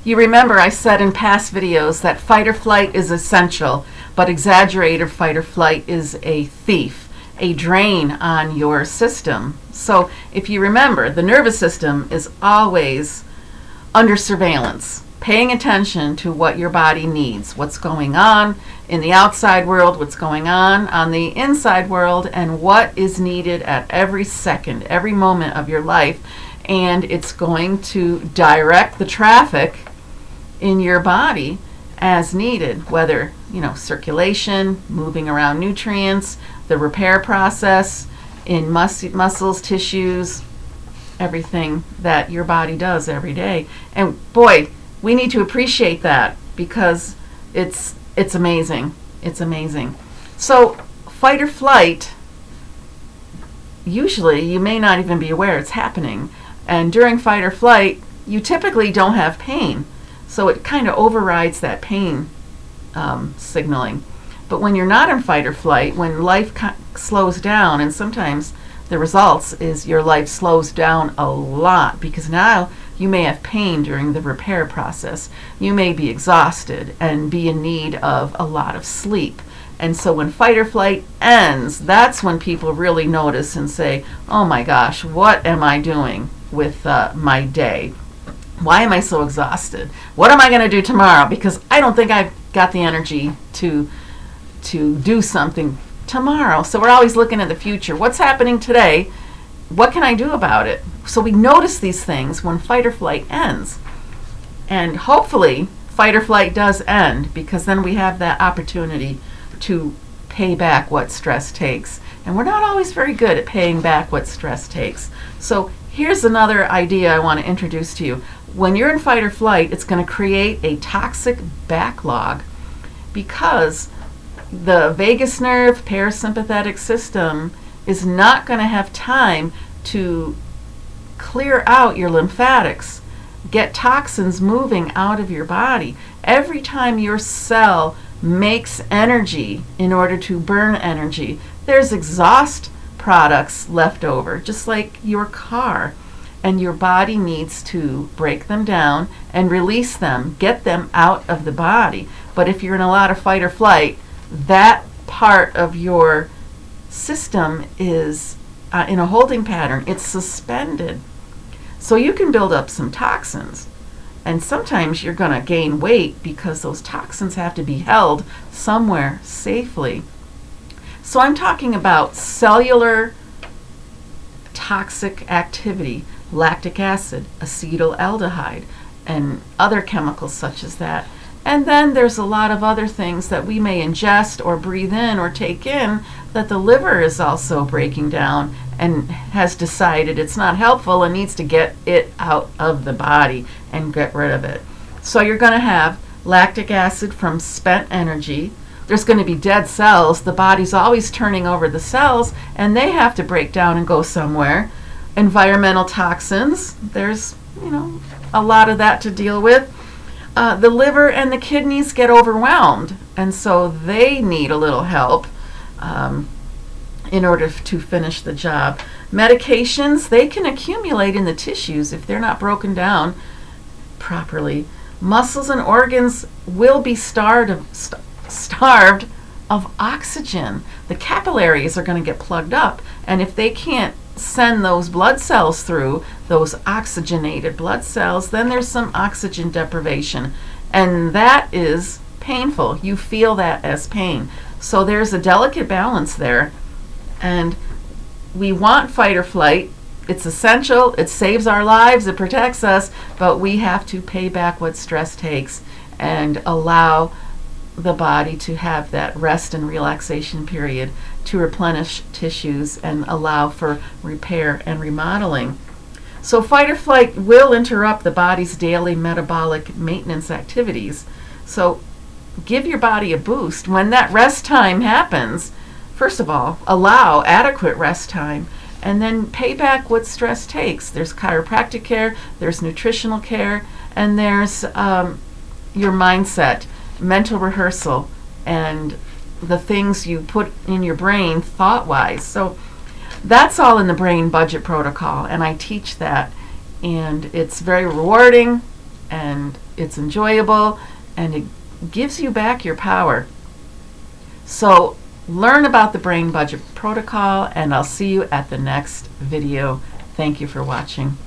You remember I said in past videos that fight or flight is essential, but exaggerated fight or flight is a thief, a drain on your system. So if you remember, the nervous system is always under surveillance, paying attention to what your body needs, what's going on in the outside world, what's going on the inside world, and what is needed at every second, every moment of your life. And it's going to direct the traffic in your body as needed, whether, circulation, moving around nutrients, the repair process in muscles, tissues, everything that your body does every day. And boy, we need to appreciate that because it's amazing. It's amazing. So fight or flight, usually you may not even be aware it's happening. And during fight or flight, you typically don't have pain. So it kind of overrides that pain signaling. But when you're not in fight or flight, when life slows down, and sometimes the results is your life slows down a lot because now you may have pain during the repair process. You may be exhausted and be in need of a lot of sleep. And so when fight or flight ends, that's when people really notice and say, oh my gosh, what am I doing with my day? Why am I so exhausted? What am I going to do tomorrow? Because I don't think I've got the energy to do something tomorrow. So we're always looking at the future. What's happening today? What can I do about it? So we notice these things when fight or flight ends. And hopefully fight or flight does end, because then we have that opportunity to pay back what stress takes. And we're not always very good at paying back what stress takes. So here's another idea I want to introduce to you. When you're in fight or flight, it's going to create a toxic backlog because the vagus nerve parasympathetic system is not going to have time to clear out your lymphatics, get toxins moving out of your body. Every time your cell makes energy in order to burn energy, there's exhaust products left over, just like your car. And your body needs to break them down and release them, get them out of the body. But if you're in a lot of fight or flight, that part of your system is in a holding pattern. It's suspended. So you can build up some toxins. And sometimes you're going to gain weight because those toxins have to be held somewhere safely. So I'm talking about cellular toxic activity, lactic acid, acetaldehyde, and other chemicals such as that. And then there's a lot of other things that we may ingest or breathe in or take in that the liver is also breaking down and has decided it's not helpful and needs to get it out of the body and get rid of it. So you're going to have lactic acid from spent energy. There's going to be dead cells. The body's always turning over the cells, and they have to break down and go somewhere. Environmental toxins, there's a lot of that to deal with. The liver and the kidneys get overwhelmed, and so they need a little help in order to finish the job. Medications, they can accumulate in the tissues if they're not broken down properly. Muscles and organs will be starved of oxygen. The capillaries are going to get plugged up, and if they can't send those blood cells through, those oxygenated blood cells, then there's some oxygen deprivation, and that is painful. You feel that as pain. So there's a delicate balance there, and we want fight or flight. It's essential. It saves our lives. It protects us, but we have to pay back what stress takes and allow the body to have that rest and relaxation period to replenish tissues and allow for repair and remodeling. So fight or flight will interrupt the body's daily metabolic maintenance activities. So give your body a boost. When that rest time happens, first of all, allow adequate rest time, and then pay back what stress takes. There's chiropractic care, there's nutritional care, and there's your mindset, mental rehearsal, and the things you put in your brain thought-wise. So that's all in the Brain Budget Protocol, and I teach that, and it's very rewarding. and it's enjoyable, and it gives you back your power. So learn about the Brain Budget Protocol, and I'll see you at the next video. Thank you for watching.